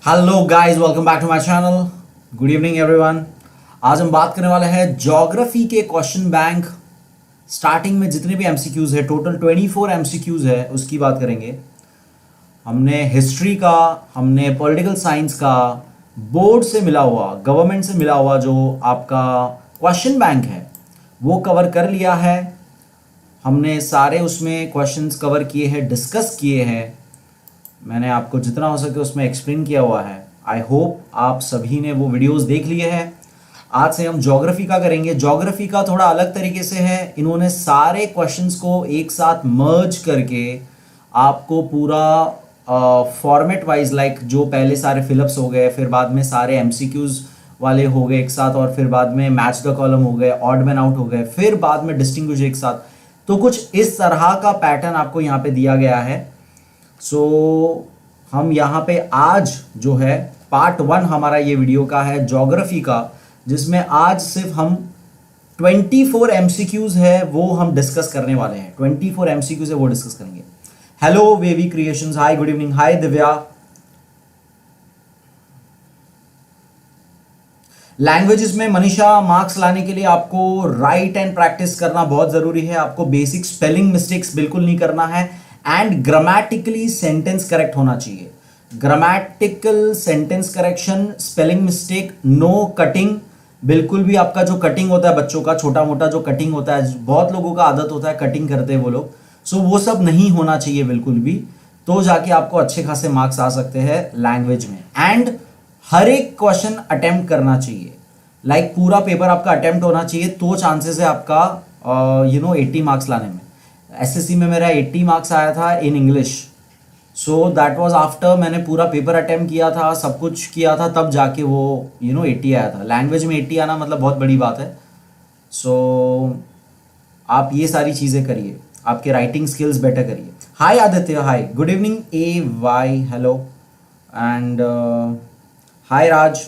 Hello guys, welcome back to my channel. Good evening everyone. आज हम बात करने वाले हैं ज्योग्राफी के क्वेश्चन बैंक। स्टार्टिंग में जितने भी एमसीक्यूज है, टोटल 24 एमसीक्यूज है, उसकी बात करेंगे। हमने हिस्ट्री का, हमने पॉलिटिकल साइंस का, बोर्ड से मिला हुआ, गवर्नमेंट से मिला हुआ जो आपका क्वेश्चन बैंक है वो कवर कर लिया है। हमने सारे उसमें क्वेश्चंस कवर किए हैं, डिस्कस किए हैं। मैंने आपको जितना हो सके उसमें एक्सप्लेन किया हुआ है। आई होप आप सभी ने वो वीडियोस देख लिए हैं। आज से हम ज्योग्राफी का करेंगे। ज्योग्राफी का थोड़ा अलग तरीके से है, इन्होंने सारे क्वेश्चंस को एक साथ मर्ज करके आपको पूरा फॉर्मेट वाइज, लाइक जो पहले सारे फिलअप्स हो गए, फिर बाद में सारे एमसीक्यूज वाले हो गए एक साथ, और फिर बाद में मैच द कॉलम हो गए, ऑड मैन आउट हो गए, फिर बाद में डिस्टिंग्विश एक साथ। तो कुछ इस तरह का पैटर्न आपको यहाँ पे दिया गया है। सो हम यहाँ पे आज जो है पार्ट 1 हमारा ये वीडियो का है ज्योग्राफी का, जिसमें आज सिर्फ हम 24 एमसीक्यूज है वो हम डिस्कस करने वाले हैं। 24 एमसीक्यूज है वो डिस्कस करेंगे। हेलो वेवी क्रिएशंस, हाय, गुड इवनिंग, हाय दिव्या। लैंग्वेजेस में मनीषा, मार्क्स लाने के लिए आपको राइट एंड प्रैक्टिस करना बहुत जरूरी है। आपको बेसिक स्पेलिंग मिस्टेक्स बिल्कुल नहीं करना है, एंड ग्रामेटिकली सेंटेंस करेक्ट होना चाहिए। Grammatical sentence correction, spelling mistake, no cutting. बिल्कुल भी आपका जो कटिंग होता है बच्चों का, छोटा मोटा जो कटिंग होता है, बहुत लोगों का आदत होता है कटिंग करते हैं वो लोग, सो वो सब नहीं होना चाहिए बिल्कुल भी। तो जाके आपको अच्छे खासे मार्क्स आ सकते हैं लैंग्वेज में। एंड हर एक क्वेश्चन अटेम्प्ट करना चाहिए, लाइक पूरा पेपर आपका अटेम्प्ट होना चाहिए, तो चांसेस है आपका 80 मार्क्स लाने में। एसएससी में मेरा 80 मार्क्स आया था in English. So that was after मैंने पूरा पेपर अटेम्प्ट किया था, सब कुछ किया था, तब जाके वो 80 आया था। लैंग्वेज में 80 आना मतलब बहुत बड़ी बात है। सो आप ये सारी चीज़ें करिए, आपके राइटिंग स्किल्स बेटर करिए। Hi Aditya, hi, good evening A Y, hello, and hi Raj.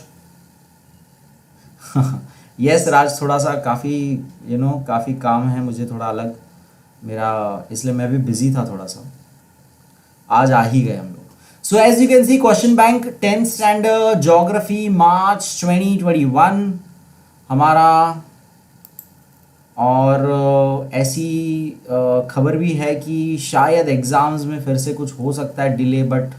Yes Raj, थोड़ा सा काफ़ी काम है मुझे, थोड़ा अलग मेरा, इसलिए मैं भी बिजी था थोड़ा सा। आज आ ही गए हम लोग। So as you can see, question bank 10th standard geography March 2021 हमारा। और ऐसी खबर भी है कि शायद एग्जाम्स में फिर से कुछ हो सकता है delay, but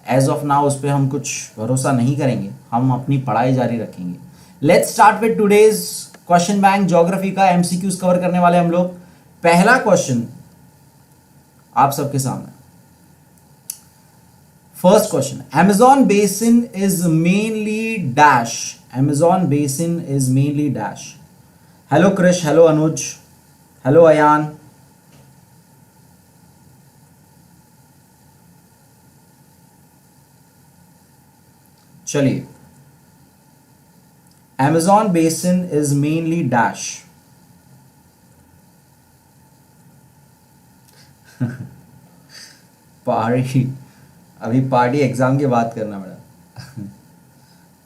as of now उस पर हम कुछ भरोसा नहीं करेंगे, हम अपनी पढ़ाई जारी रखेंगे। Let's start with today's question bank. Geography का एमसीक्यूज कवर करने वाले हम लोग। पहला क्वेश्चन आप सबके सामने। First question, Amazon basin is mainly dash. Amazon basin is mainly dash. Hello Krish, hello Anuj, hello Ayaan. चलिए, Amazon basin is mainly dash. Party, अभी पार्टी एग्जाम की बात करना पड़ा।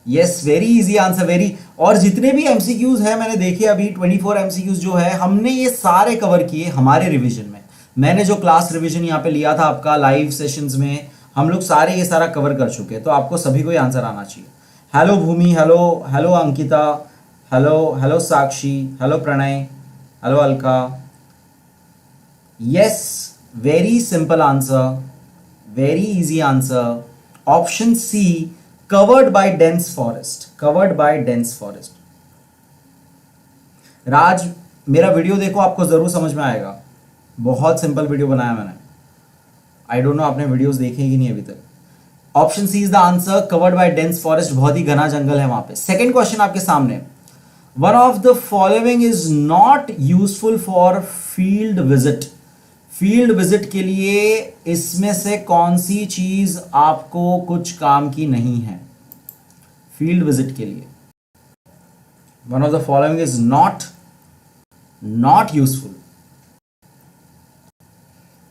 Yes, very easy answer, very. और जितने भी एमसीक्यूज है मैंने देखे अभी 24 एमसीक्यूज जो है, हमने ये सारे कवर किए हमारे रिवीजन में। मैंने जो क्लास रिवीजन यहाँ पे लिया था आपका लाइव सेशंस में, हम लोग सारे ये सारा कवर कर चुके हैं, तो आपको सभी को ये आंसर आना चाहिए। Hello Bhumi, hello, hello Ankita, hello, hello Sakshi, hello Pranay, hello Alka. Yes, very simple answer, very easy answer. Option C, covered by dense forest, covered by dense forest. राज, मेरा वीडियो देखो, आपको जरूर समझ में आएगा। बहुत सिंपल वीडियो बनाया मैंने। आई डोंट नो आपने वीडियोस देखे कि नहीं अभी तक। Option C is the answer, covered by dense forest. बहुत ही घना जंगल है वहां पे। सेकेंड क्वेश्चन आपके सामने, one of the following is not useful for field visit. Field visit के लिए इसमें से कौन सी चीज आपको कुछ काम की नहीं है? फील्ड विजिट के लिए one of the following is not useful.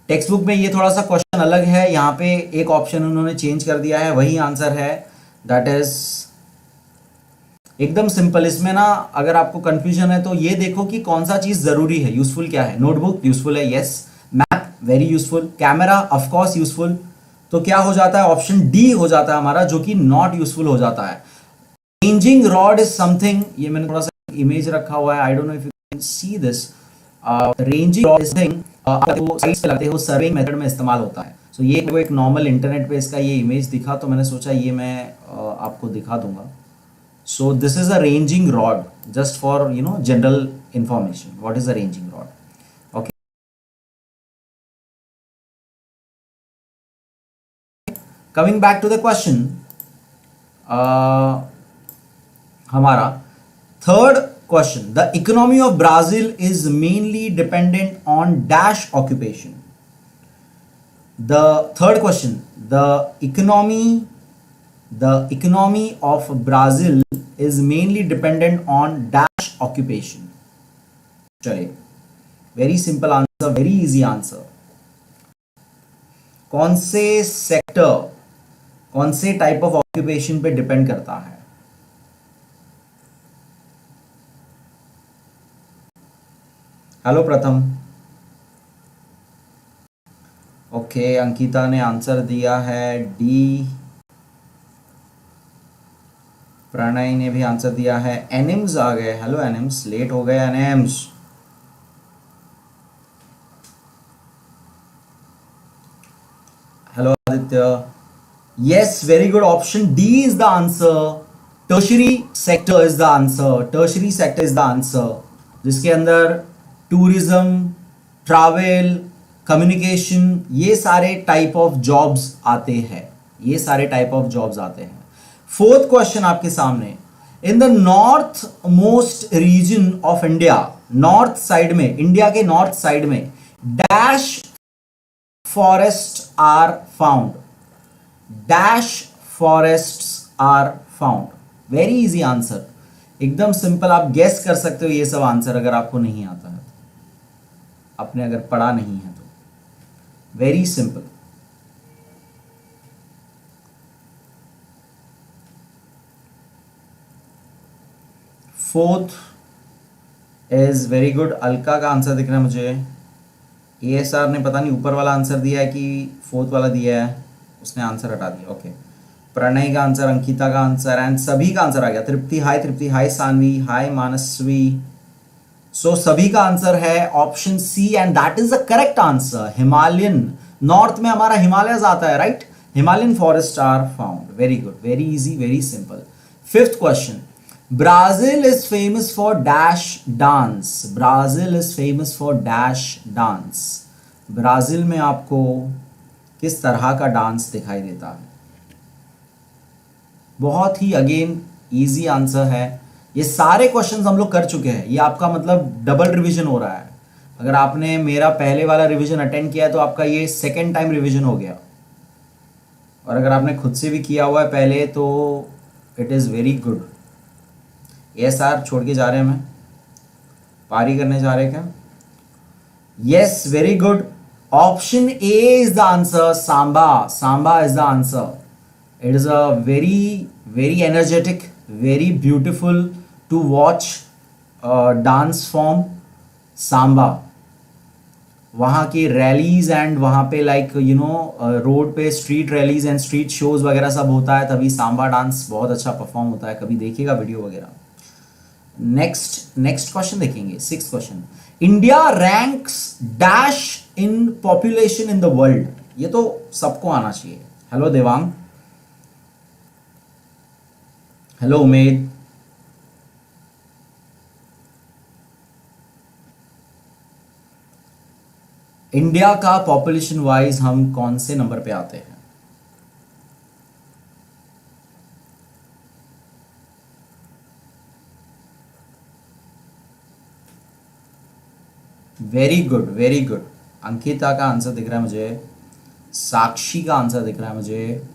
Text book में ये थोड़ा सा क्वेश्चन अलग है, यहां पे एक ऑप्शन उन्होंने चेंज कर दिया है, वही आंसर है, दैट इज एकदम सिंपल। इसमें ना अगर आपको कंफ्यूजन है तो ये देखो कि कौन सा चीज जरूरी है, यूजफुल क्या है। नोटबुक यूजफुल है, yes. Map very useful. Camera off course useful. तो क्या हो जाता है, ऑप्शन डी हो जाता है हमारा, जो कि नॉट यूजफुल हो जाता है। रेंजिंग रॉड इज समथिंग, ये मैंने थोड़ा सा इमेज रखा हुआ है, आई don't know if you can see this. Ranging rod is thing वो साइड पे लगते हो, सर्विंग मेथड में इस्तेमाल होता है। सो ये एक नॉर्मल इंटरनेट पे इसका ये इमेज दिखा, तो मैंने सोचा ये मैं आपको दिखा दूंगा। So this is a ranging rod, just for general information, what is a ranging rod. Coming back to the question, हमारा third question, the economy of Brazil is mainly dependent on dash occupation. The third question, the economy of Brazil is mainly dependent on dash occupation. चलिए, very simple answer, very easy answer. कौन से sector, कौन से type of occupation पे depend करता है? Hello प्रथम। Okay, Ankita ने आंसर दिया है डी। प्रणय ने भी आंसर दिया है। एनिम्स आ गए, हेलो एनिम्स, लेट हो गए एनिम्स। Hello Aditya, yes very good, option D is the answer. Tertiary sector is the answer, tertiary sector is the answer, जिसके अंदर टूरिज्म, ट्रैवल, कम्युनिकेशन, ये सारे टाइप ऑफ जॉब्स आते हैं, ये सारे टाइप ऑफ जॉब्स आते हैं। फोर्थ क्वेश्चन आपके सामने, in the north most region of India, north side में, इंडिया के नॉर्थ साइड में dash forest are found, dash forests are found. Very easy answer, एकदम सिंपल, आप गेस कर सकते हो ये सब आंसर अगर आपको नहीं आता है तो, आपने अगर पढ़ा नहीं है तो। Very simple. Fourth is very good, Alka का आंसर दिख रहा है मुझे। एएसआर ने पता नहीं ऊपर वाला आंसर दिया है कि फोर्थ वाला दिया है, उसने आंसर हटा दिया। ओके, प्रणय का आंसर, अंकिता का आंसर एंड सभी का आंसर आ गया। तृप्ति हाय, सानवी हाय, मानसवी। सो सभी का आंसर है option C and that is the correct answer. Himalayan, north में हमारा हिमालयस आता है, right? Himalayan forest are found. Very good, very easy, very simple. Fifth question, Brazil is famous for dash dance. Brazil is famous for dash dance. Brazil में आपको किस तरह का dance दिखाई देता है? बहुत ही अगेन इजी आंसर है। ये सारे क्वेश्चंस हम लोग कर चुके हैं, ये आपका मतलब डबल रिवीजन हो रहा है। अगर आपने मेरा पहले वाला रिवीजन अटेंड किया है तो आपका ये सेकेंड टाइम रिवीजन हो गया, और अगर आपने खुद से भी किया हुआ है पहले तो it is very good. SR छोड़ के जा रहे हैं, मैं पारी करने जा रहे हैं क्या? Yes, very good, option A is the answer. Samba, samba is the answer. It is a very very energetic, very beautiful to watch dance form samba. वहाँ की रैलीज एंड वहाँ पे लाइक रोड पे street rallies and street shows वगैरह सब होता है, तभी सांबा डांस बहुत अच्छा परफॉर्म होता है। कभी देखिएगा वीडियो वगैरह। नेक्स्ट क्वेश्चन देखेंगे, sixth question, India ranks dash in population in the world. ये तो सबको आना चाहिए। Hello Devang, hello Umed. India का पॉपुलेशन वाइज हम कौन से नंबर पे आते हैं? Very good, very good. Ankita का आंसर दिख रहा है मुझे, साक्षी का आंसर दिख रहा है मुझे,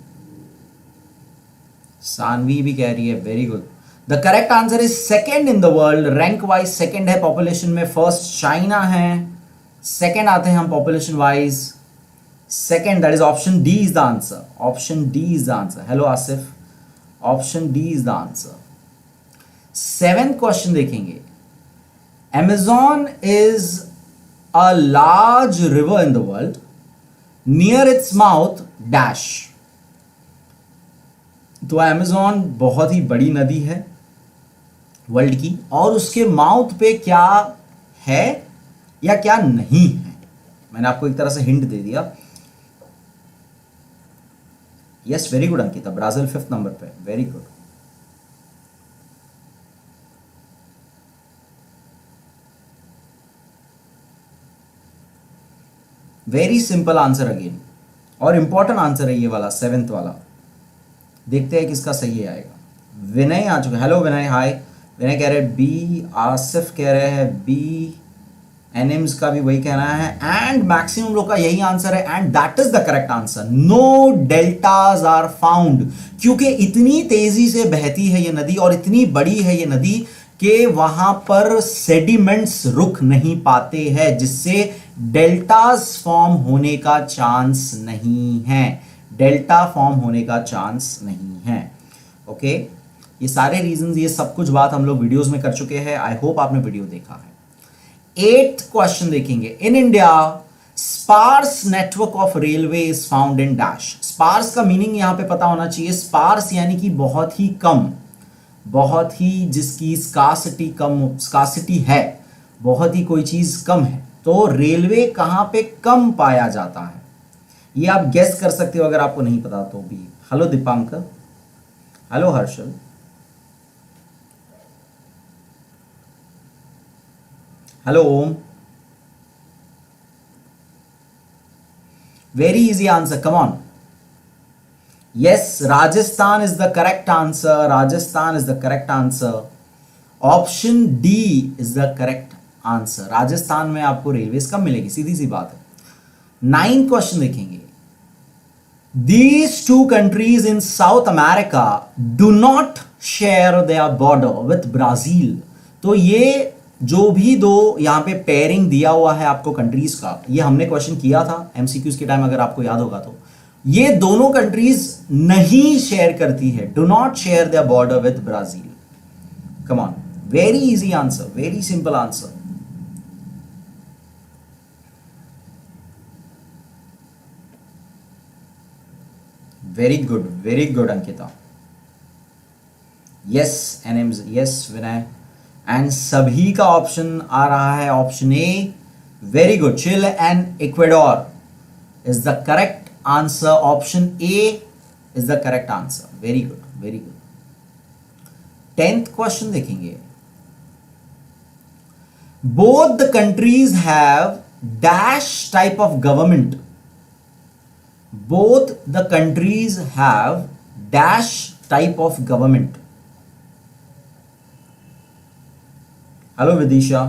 सानवी भी कह रही है। Very good, the correct answer is second in the world. Rank wise second है पॉपुलेशन में। फर्स्ट चाइना है, सेकेंड आते हैं हम population wise. Second, that is option D is the answer. Option D is the answer. Hello Asif, option D is the answer. Seventh question देखेंगे, Amazon is a large river in the world. Near its mouth dash. तो Amazon बहुत ही बड़ी नदी है world की, और उसके mouth पे क्या है या क्या नहीं है, मैंने आपको एक तरह से हिंट दे दिया। Yes, very good Ankita, Brazil 5th number पे, very good. Very simple answer again, और इंपॉर्टेंट आंसर है ये वाला 7th वाला। देखते हैं किसका सही आएगा। विनय आ चुका, हेलो विनय, हाय। विनय कह रहे बी, आसिफ कह रहे हैं बी, एनिम्स का भी वही कहना है, एंड मैक्सिमम लोग का यही आंसर है, and that is the correct answer. No deltas are found, क्योंकि इतनी तेजी से बहती है ये नदी और इतनी बड़ी है ये नदी कि वहां पर सेडिमेंट्स रुक नहीं पाते हैं, जिससे डेल्टाज फॉर्म होने का चांस नहीं है, डेल्टा फॉर्म होने का चांस नहीं है। ओके, ये सारे रीजंस, ये सब कुछ बात हम लोग वीडियोस में कर चुके हैं। आई होप आपने वीडियो देखा है। 8th क्वेश्चन देखेंगे। In India sparse network of railway is found in dash. Sparse का मीनिंग यहां पे पता होना चाहिए। स्पार्स यानी कि बहुत ही कम, बहुत ही, जिसकी स्कार्सिटी कम, स्कार्सिटी है, बहुत ही कोई चीज कम है। तो रेलवे कहां पे कम पाया जाता है, ये आप गेस कर सकते हो अगर आपको नहीं पता तो भी। Hello Dipankar, hello Harshal, hello Om. Very easy answer, come on. Yes, Rajasthan is the correct answer, Rajasthan is the correct answer. Option D is the correct answer. Rajasthan में आपको रेलवे कम मिलेगी, सीधी सी बात है। 9th क्वेश्चन देखेंगे। These two countries in South America do not share their border with Brazil। तो ये जो भी दो यहां पे पेयरिंग दिया हुआ है आपको कंट्रीज का, ये हमने क्वेश्चन किया था एमसीक्यूज के टाइम, अगर आपको याद होगा तो। ये दोनों कंट्रीज नहीं शेयर करती है, do not share their border with Brazil. Come on, very easy answer, very simple answer. Very good Ankita. Yes एनिम्स, यस विनय, एंड सभी का ऑप्शन आ रहा है option A. Very good, Chile and Ecuador is the correct answer. Option A is the correct answer. Very good, very good. 10th question देखेंगे। Both the countries have dash type of government. Both the countries have dash type of government। Hello Vidisha।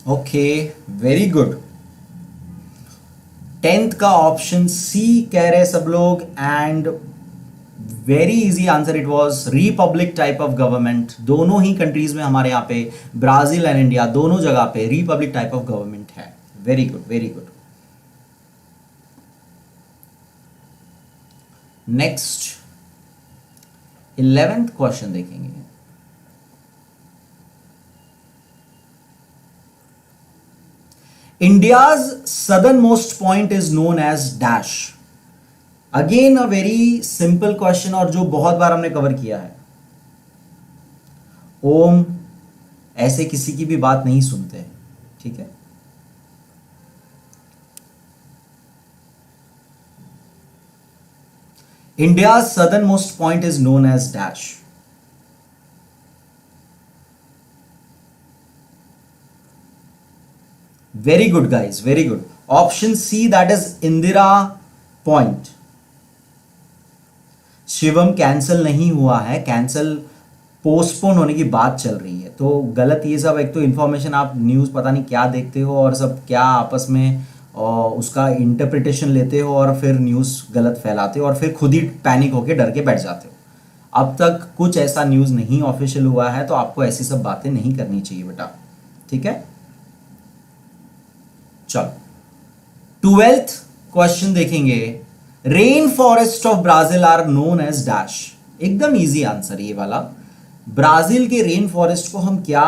Okay, very good. 10th का option सी कह रहे सब लोग, and very easy answer it was Republic type of government. दोनों ही countries में हमारे यहाँ पे, ब्राजील एंड इंडिया दोनों जगह पे रिपब्लिक टाइप ऑफ गवर्नमेंट है। Very good, very good. Next 11th question देखेंगे। India's southernmost point is known as dash। Again a very simple question, और जो बहुत बार हमने कवर किया है। ओम, ऐसे किसी की भी बात नहीं सुनते, ठीक है। India's southernmost point is known as dash। Very good guys, very good. Option C, that is Indira Point. Shivam cancel नहीं हुआ है, कैंसिल पोस्टपोन होने की बात चल रही है। तो गलत ये सब, एक तो इन्फॉर्मेशन आप न्यूज़ पता नहीं क्या देखते हो और सब क्या आपस में उसका इंटरप्रिटेशन लेते हो और फिर न्यूज़ गलत फैलाते हो और फिर खुद ही पैनिक होकर डर के बैठ जाते हो। अब तक कुछ ऐसा न्यूज़ नहीं ऑफिशियल हुआ है, तो आपको ऐसी सब बातें नहीं करनी चाहिए बेटा, ठीक है। चलो 12th क्वेश्चन देखेंगे, rain forest of Brazil are known as dash. एकदम इजी आंसर ये वाला, ब्राजील के रेन फॉरेस्ट को हम क्या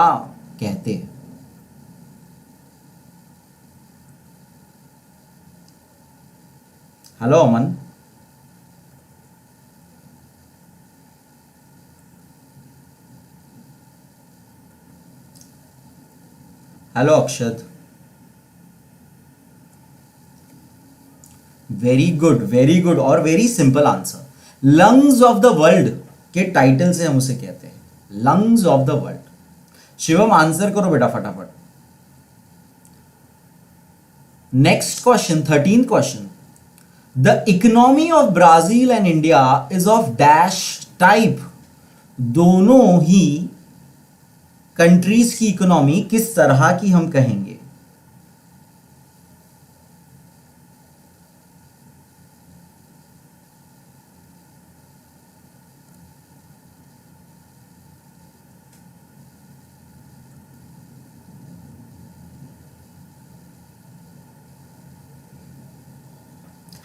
कहते हैं? हेलो अमन, हेलो अक्षत, वेरी गुड और very simple answer. Lungs of the world के टाइटल से हम उसे कहते हैं, lungs of the world. Shivam answer करो बेटा फटाफट। Next question, 13th question, the economy of Brazil and India is of dash type. दोनों ही कंट्रीज की इकोनॉमी किस तरह की हम कहेंगे?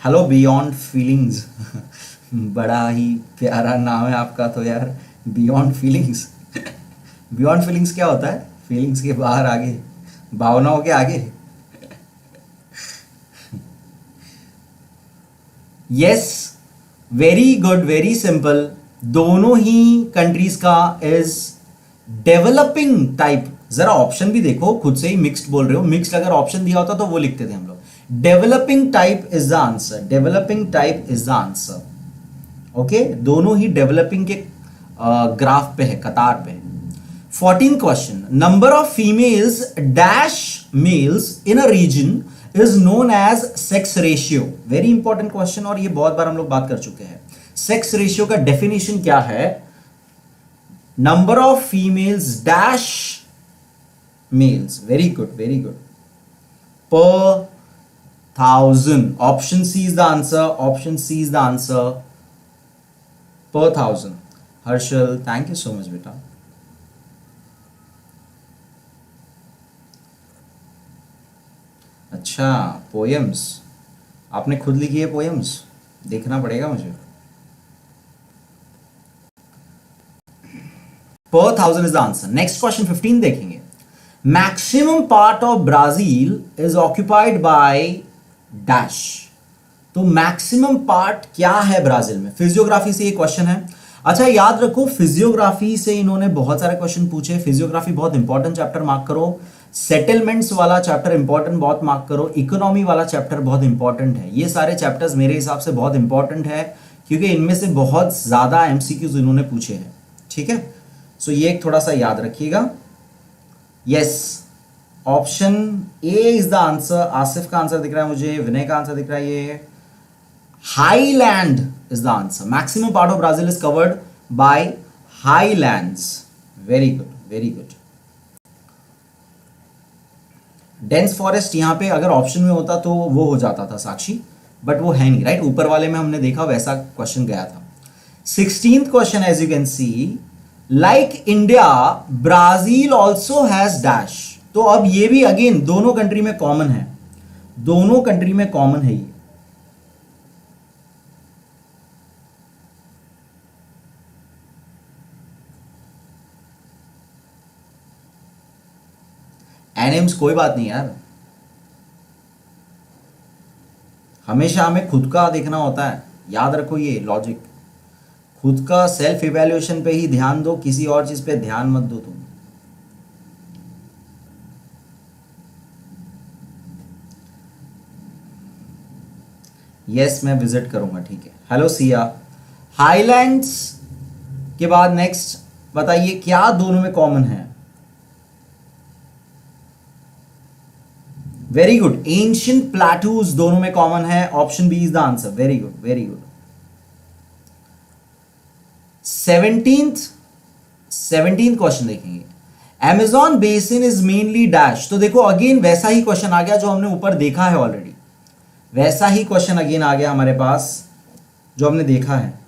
हेलो बियॉन्ड फीलिंग्स बड़ा ही प्यारा नाम है आपका तो यार, बियॉन्ड फीलिंग्स। बियॉन्ड फीलिंग्स क्या होता है? फीलिंग्स के बाहर आगे, भावनाओं के आगे। Yes, very good, very simple. दोनों ही कंट्रीज का इज डेवलपिंग टाइप। जरा ऑप्शन भी देखो, खुद से ही मिक्स्ड बोल रहे हो, मिक्स्ड अगर ऑप्शन दिया होता तो वो लिखते थे हम लोग। Developing type is the answer, developing type is the answer. Okay, दोनों ही डेवलपिंग के ग्राफ पे है, कतार पे है। 14th question, number of females dash males in a region is known as sex ratio. Very important question और ये बहुत बार हम लोग बात कर चुके हैं। सेक्स रेशियो का डेफिनेशन क्या है? Number of females dash males. Very good, very good. Per 1000। Option C is the answer, option C is the answer, per 1000। Harshal, thank you so much बेटा। अच्छा, पोएम्स आपने खुद लिखी है? पोएम्स देखना पड़ेगा मुझे। पर 1000 is the answer. Next question 15 देखेंगे। Maximum part of Brazil is occupied by dash. तो मैक्सिमम पार्ट क्या है ब्राजील में? फिजियोग्राफी से ये क्वेश्चन है। अच्छा याद रखो, फिजियोग्राफी से इन्होंने बहुत सारे क्वेश्चन पूछे। फिजियोग्राफी बहुत इंपॉर्टेंट चैप्टर मार्क करो। सेटलमेंट्स वाला चैप्टर इंपॉर्टेंट बहुत मार्क करो। इकोनॉमी वाला चैप्टर बहुत इंपॉर्टेंट है। ये सारे चैप्टर्स मेरे हिसाब से बहुत इंपॉर्टेंट है क्योंकि इनमें से बहुत ज्यादा एमसीक्यूज इन्होंने पूछे हैं। ठीक है, सो ये एक थोड़ा सा याद रखिएगा। Yes, option A is the answer. Asif का आंसर दिख रहा है मुझे, विनय का आंसर दिख रहा है। ये highland is the answer. Maximum part of Brazil is covered by highlands. Very good, very good. Dense forest यहां पे अगर ऑप्शन में होता तो वो हो जाता था साक्षी, बट वो है नहीं, राइट? ऊपर वाले में हमने देखा वैसा क्वेश्चन गया था। 16th question, as you can see, like India Brazil also has dash. तो अब ये भी अगेन दोनों कंट्री में कॉमन है, दोनों कंट्री में कॉमन है ये। एनिम्स कोई बात नहीं यार, हमेशा हमें खुद का देखना होता है। याद रखो ये लॉजिक, खुद का सेल्फ इवैल्यूएशन पे ही ध्यान दो, किसी और चीज पे ध्यान मत दो तुम। यस, मैं विजिट करूंगा। ठीक है, हेलो सिया। हाईलैंड्स के बाद नेक्स्ट बताइए क्या दोनों में कॉमन है? वेरी गुड, एंशियंट प्लेटूज दोनों में कॉमन है। Option B is the answer. Very good, very good. 17th question देखेंगे। Amazon basin is mainly dash. तो देखो अगेन वैसा ही क्वेश्चन आ गया जो हमने ऊपर देखा है ऑलरेडी, वैसा ही क्वेश्चन अगेन आ गया हमारे पास जो हमने देखा है।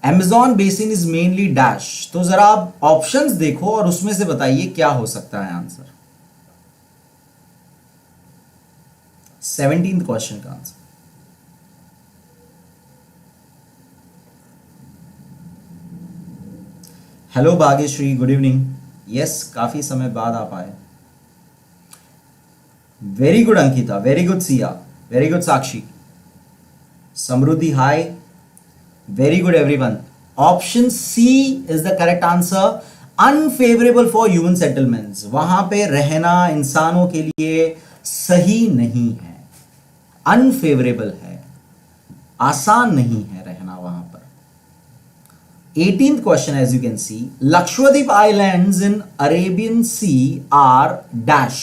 Amazon basin is mainly dash. तो जरा आप ऑप्शंस देखो और उसमें से बताइए क्या हो सकता है आंसर। 17th क्वेश्चन का answer. Hello Bhagyashree, good evening. Yes, काफी समय बाद आप आए। Very good Ankita, very good Siya, very good Sakshi, Samriddhi hi, very good everyone. Option C is the correct answer. Unfavourable for human settlements, वहां पे रहना इंसानों के लिए सही नहीं है, अनफेवरेबल है, आसान नहीं है रहना वहां पर। 18th question, as you can see, Lakshadweep islands in Arabian Sea are dash.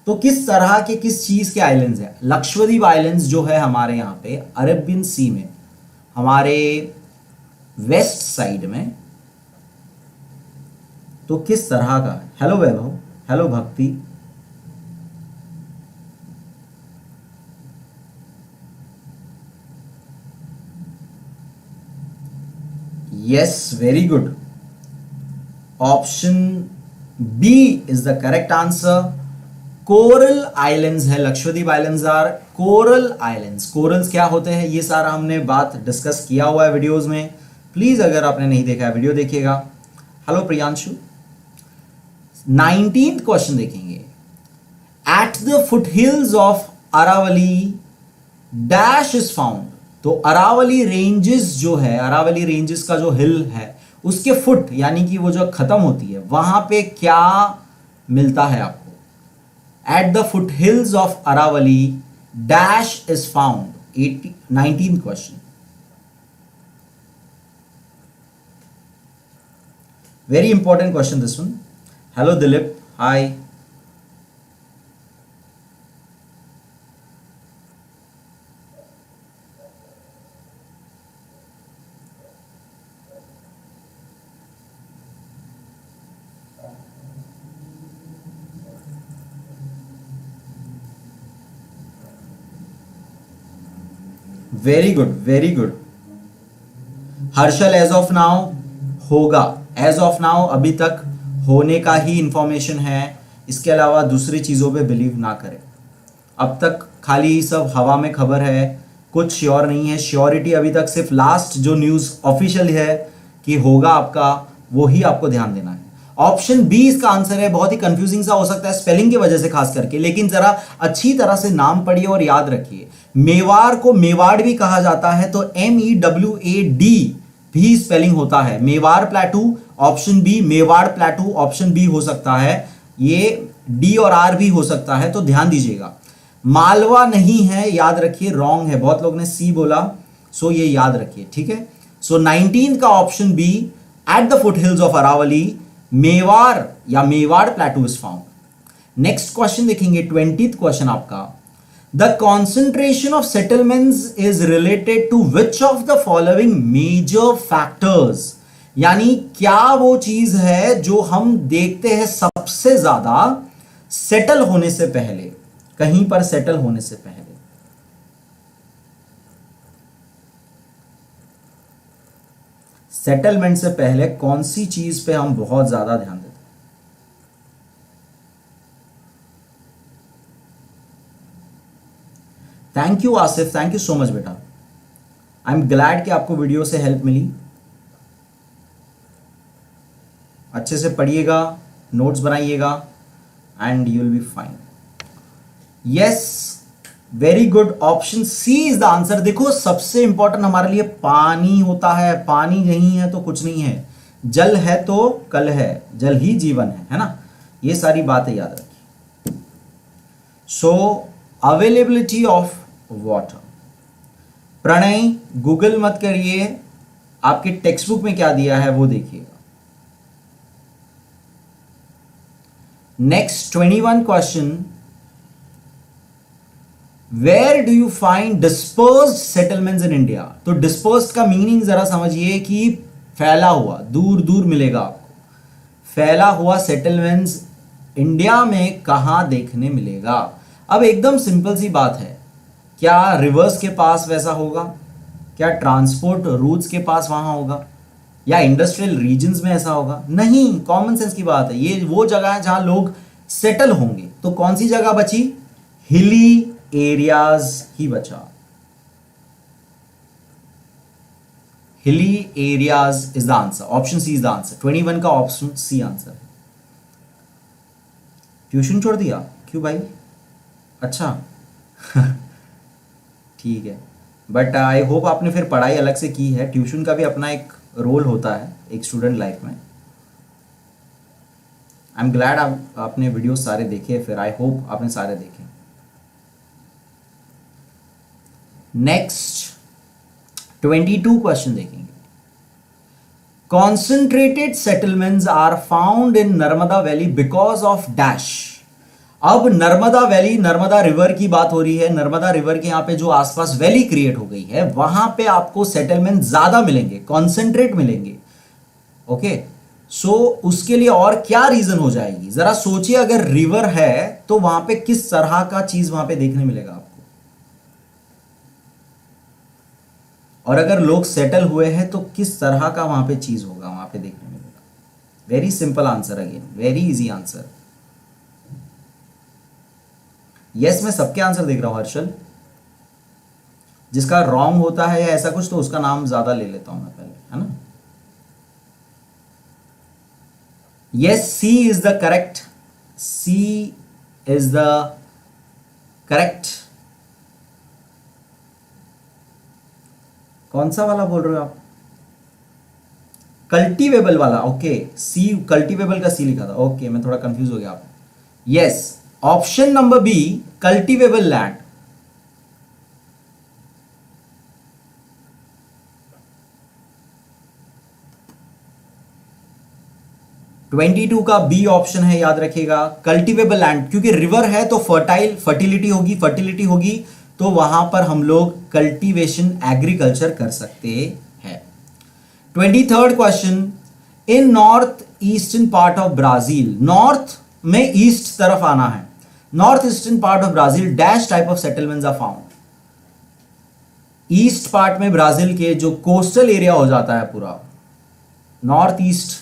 तो किस तरह के, किस चीज के आइलैंड्स हैं? लक्षद्वीप आइलैंड्स जो है हमारे यहां पे अरेबियन सी में, हमारे वेस्ट साइड में, तो किस तरह का है? Hello Vaibhav, hello Bhakti, yes, very good. Option B is the correct answer. Coral islands है, Lakshadweep islands are coral islands. Corals क्या होते हैं ये सारा हमने बात डिस्कस किया हुआ है वीडियोस में, प्लीज अगर आपने नहीं देखा है वीडियो देखिएगा। हेलो प्रियांशु। 19th क्वेश्चन देखेंगे, at the foot hills of Aravalli dash is found. तो अरावली रेंजेस जो है, अरावली रेंजेस का जो हिल है उसके फुट यानी कि वो जो खत्म होती है, वहां पे क्या मिलता है आपको? At the foot hills of Aravalli dash is found. 19th question, very important question this one. Hello Dilip, hi. Very good, very good. Harshal, as of now होगा, एज ऑफ नाउ अभी तक होने का ही इंफॉर्मेशन है, इसके अलावा दूसरी चीजों पे बिलीव ना करें। अब तक खाली सब हवा में खबर है, कुछ श्योर नहीं है। श्योरिटी अभी तक सिर्फ लास्ट जो न्यूज ऑफिशियल है कि होगा आपका, वो ही आपको ध्यान देना है। ऑप्शन बी इसका आंसर है। बहुत ही कंफ्यूजिंग सा हो सकता है स्पेलिंग की वजह से खास करके, लेकिन जरा अच्छी तरह से नाम पढ़िए और याद रखिए। मेवाड़ को मेवाड़ भी कहा जाता है, तो MEWAD भी स्पेलिंग होता है। Mewar plateau, option B Mewar plateau, option B हो सकता है। ये डी और आर भी हो सकता है, तो ध्यान दीजिएगा। मालवा नहीं है, याद रखिए, रॉन्ग है। बहुत लोग ने सी बोला, सो ये याद रखिए, ठीक है। सो 19 का option B, at the foot hills of Aravalli Mewar या Mewar plateau is found. Next question देखेंगे, 20th क्वेश्चन आपका। The concentration of settlements is related to which of the following major factors. यानी क्या वो चीज है जो हम देखते हैं सबसे ज्यादा सेटल होने से पहले, कहीं पर सेटल होने से पहले। सेटलमेंट से पहले कौन सी चीज पे हम बहुत ज्यादा ध्यान देते हैं? Thank you Asif, thank you so much बेटा। आई एम ग्लैड कि आपको वीडियो से हेल्प मिली। अच्छे से पढ़िएगा, नोट्स बनाइएगा and you will be fine. Yes, very good. Option C is the answer. देखो सबसे इंपॉर्टेंट हमारे लिए पानी होता है। पानी नहीं है तो कुछ नहीं है, जल है तो कल है, जल ही जीवन है ना। ये सारी बातें याद रखिए। So availability of water. Pranay Google मत करिए, आपके टेक्स्ट बुक में क्या दिया है वो देखिएगा। Next 21 question, where do you find dispersed settlements in India. तो डिस्पर्स्ड का मीनिंग जरा समझिए कि फैला हुआ, दूर दूर मिलेगा आपको। फैला हुआ सेटलमेंट्स इंडिया में कहां देखने मिलेगा? अब एकदम सिंपल सी बात है, क्या रिवर्स के पास वैसा होगा? क्या ट्रांसपोर्ट रूट्स के पास वहां होगा? या इंडस्ट्रियल रीजन्स में ऐसा होगा? नहीं, कॉमन सेंस की बात है। ये वो जगह है जहां लोग सेटल होंगे। तो कौन सी जगह बची? हिली एरियाज ही बचा। Hilly areas is the answer, option C is the answer. 21 का ऑप्शन सी आंसर है। ट्यूशन छोड़ दिया क्यों भाई? अच्छा ठीक है, बट आई होप आपने फिर पढ़ाई अलग से की है। ट्यूशन का भी अपना एक रोल होता है एक स्टूडेंट लाइफ में। आई एम ग्लैड आपने वीडियो सारे देखे, फिर आई होप आपने सारे देखे। नेक्स्ट 22 क्वेश्चन देखेंगे। Concentrated settlements are found in Narmada valley because of dash. अब नर्मदा वैली, नर्मदा रिवर की बात हो रही है। नर्मदा रिवर के यहां पे जो आसपास वैली क्रिएट हो गई है वहां पे आपको सेटलमेंट ज्यादा मिलेंगे, कॉन्सेंट्रेट मिलेंगे। ओके, सो उसके लिए और क्या रीजन हो जाएगी जरा सोचिए। अगर रिवर है तो वहां पे किस तरह का चीज वहां पे देखने मिलेगा आपको, और अगर लोग सेटल हुए हैं तो किस तरह का वहां पे चीज होगा वहां पे देखने मिलेगा। Very simple answer, again very easy answer. Yes, मैं सबके आंसर देख रहा हूं हर्षल। जिसका रॉन्ग होता है या ऐसा कुछ तो उसका नाम ज्यादा ले लेता हूं मैं पहले, है ना। Yes, C is the correct, C is the correct. कौन सा वाला बोल रहे हो आप? कल्टीवेबल वाला, ओके। सी कल्टीवेबल का सी लिखा था, ओके मैं थोड़ा कंफ्यूज हो गया आप। Yes, option number B, cultivable land. (22) का बी ऑप्शन है, याद रखिएगा। कल्टीवेबल लैंड, क्योंकि रिवर है तो फर्टिलिटी होगी तो वहां पर हम लोग कल्टीवेशन एग्रीकल्चर कर सकते हैं। 23rd question. In north eastern part of Brazil, north में ईस्ट तरफ आना है। North eastern part of Brazil dash type of settlements are found. East part में ब्राजील के जो कोस्टल एरिया हो जाता है पूरा नॉर्थ ईस्ट,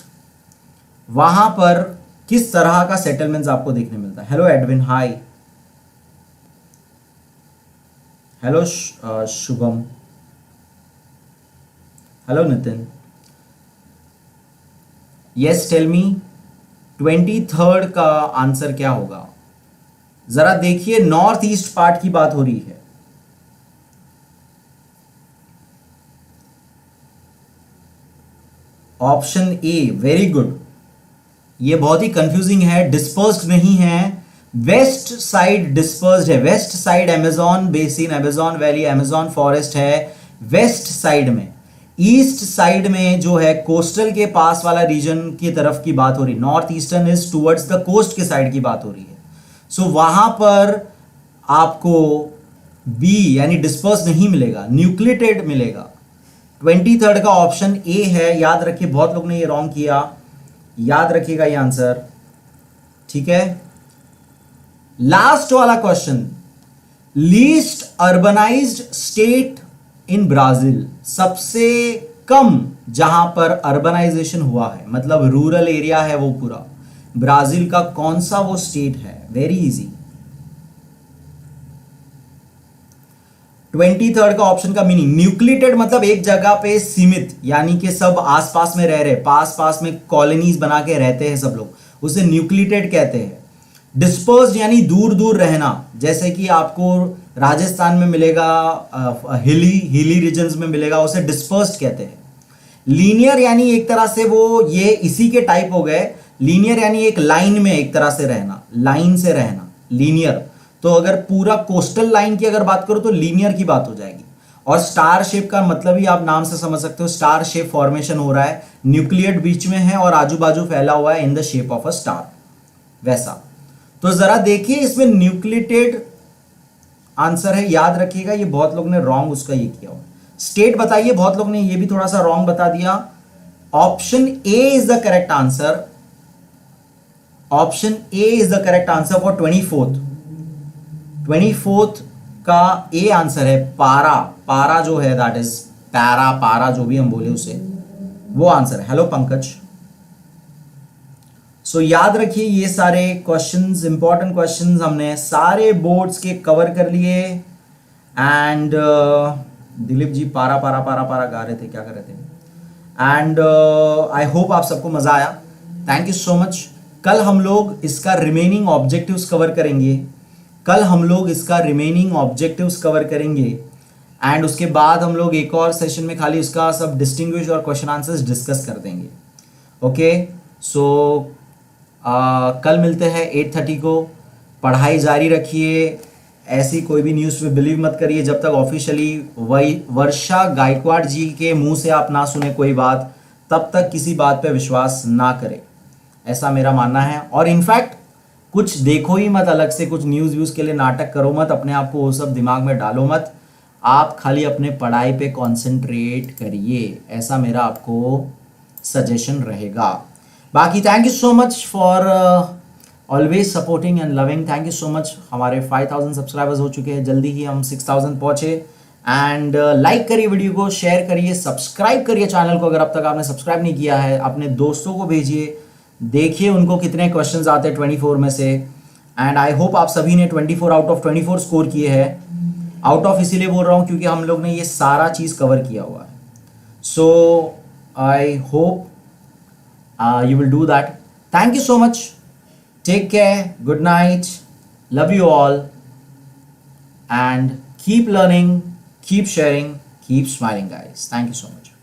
वहां पर किस तरह का सेटलमेंट्स आपको देखने मिलता है। Hello Edwin, hi. Hello Shubham, hello Nitin. Yes, tell me 23rd का आंसर क्या होगा। जरा देखिए, नॉर्थ ईस्ट पार्ट की बात हो रही है। Option A, very good. ये बहुत ही कंफ्यूजिंग है, डिस्पर्स्ड नहीं है। वेस्ट साइड डिस्पर्स्ड है, west side Amazon basin, Amazon valley, Amazon forest है वेस्ट साइड में। ईस्ट साइड में जो है कोस्टल के पास वाला रीजन की तरफ की बात हो रही है। North eastern is towards the coast के साइड की बात हो रही है। सो वहां पर आपको बी यानी डिस्पर्स नहीं मिलेगा, न्यूक्लिएटेड मिलेगा। 23rd का ऑप्शन ए है, याद रखिए। बहुत लोग ने ये रॉन्ग किया, याद रखिएगा ये आंसर, ठीक है। लास्ट वाला question. Least urbanised state in Brazil, सबसे कम जहां पर अर्बनाइजेशन हुआ है, मतलब रूरल एरिया है वो पूरा, ब्राजील का कौन सा वो स्टेट है। Very easy. 23rd का ऑप्शन का मीनिंग, न्यूक्लिएटेड मतलब एक जगह पे सीमित, यानी कि सब आसपास में रह रहे, पास में कॉलोनीज बना के रहते हैं सब लोग, उसे न्यूक्लिएटेड कहते हैं। डिस्पर्स्ड यानी दूर दूर रहना, जैसे कि आपको राजस्थान में मिलेगा, हिली रीजन्स में मिलेगा, उसे डिस्पर्स्ड कहते हैं। लीनियर यानी एक तरह से वो ये इसी के टाइप हो गए। लीनियर यानी एक लाइन में एक तरह से रहना, लाइन से रहना, लीनियर। तो अगर पूरा कोस्टल लाइन की अगर बात करो तो लीनियर की बात हो जाएगी। और स्टार शेप का मतलब ही आप नाम से समझ सकते हो, स्टार शेप फॉर्मेशन हो रहा है, न्यूक्लियट बीच में है और आजू बाजू फैला हुआ है in the shape of a star, वैसा। तो जरा देखिए, इसमें न्यूक्लिएटेड आंसर है, याद रखिएगा। ये बहुत लोग ने रॉन्ग उसका ये किया हुआ। स्टेट बताइए, बहुत लोग ने ये भी थोड़ा सा रॉन्ग बता दिया। Option A is the correct answer, option A is the correct answer for 24th का ए आंसर है पारा। पारा जो है दैट इज पारा जो भी हम बोले उसे, वो आंसर है। हेलो पंकज। सो याद रखिए ये सारे क्वेश्चंस, इंपॉर्टेंट क्वेश्चंस हमने सारे बोर्ड्स के कवर कर लिए। एंड दिलीप जी पारा पारा पारा पारा गा रहे थे, क्या कर रहे थे। एंड आई होप आप सबको मजा आया। Thank you so much. कल हम लोग इसका रिमेनिंग ऑब्जेक्टिव्स कवर करेंगे। एंड उसके बाद हम लोग एक और सेशन में खाली उसका सब डिस्टिंग्विश और क्वेश्चन आंसर्स डिस्कस कर देंगे। ओके, सो कल मिलते हैं 8:30 को। पढ़ाई जारी रखिए, ऐसी कोई भी न्यूज़ पे बिलीव मत करिए जब तक ऑफिशियली वर्षा गायकवाड़ जी के मुंह से आप ना सुने कोई बात, तब तक किसी बात पे विश्वास ना करें, ऐसा मेरा मानना है। और इनफैक्ट कुछ देखो ही मत अलग से, कुछ न्यूज़ व्यूज़ के लिए नाटक करो मत, अपने आप को वो सब दिमाग में डालो मत। आप खाली अपने पढ़ाई पे कंसंट्रेट करिए, ऐसा मेरा आपको सजेशन रहेगा। बाकी thank you so much for always supporting and loving. Thank you so much. हमारे 5000 सब्सक्राइबर्स हो चुके हैं, जल्दी ही हम 6000 पहुंचे। एंड लाइक करिए वीडियो को, शेयर करिए, सब्सक्राइब करिए चैनल को अगर अब तक आपने सब्सक्राइब नहीं किया है। अपने दोस्तों को भेजिए, देखिए उनको कितने क्वेश्चंस आते हैं 24 में से। एंड आई होप आप सभी ने 24 आउट ऑफ 24 स्कोर किए हैं। आउट ऑफ इसीलिए बोल रहा हूँ क्योंकि हम लोग ने ये सारा चीज़ कवर किया हुआ है। So I hope you will do that. Thank you so much. Take care. Good night. Love you all. And keep learning, keep sharing, keep smiling, guys. Thank you so much.